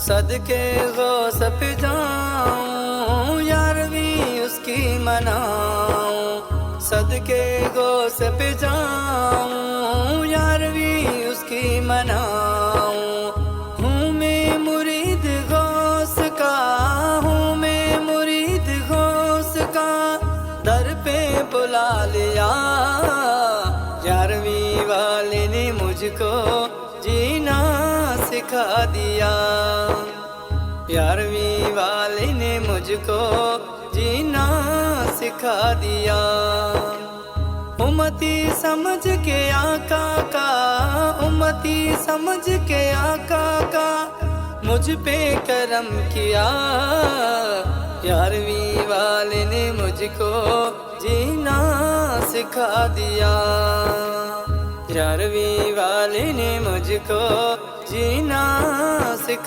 صدقے غوث پہ جاؤں، یارویں اس کی مناؤں، صدقے غوث پہ جاؤں، یارویں اس کی مناؤں۔ ہوں میں مرید غوث کا، ہوں میں مرید غوث کا، در پہ بلا لیا، یارویں والے نے مجھ کو جینا سکھا دیا، یارویں والے نے مجھ کو جینا سکھا دیا۔ امتی سمجھ کے آقا کا، امتی سمجھ کے آقا کا مجھ پہ کرم کیا، یارویں والے نے مجھ کو جینا سکھا دیا، یارویں والے نے مجھ کو جینا سکھا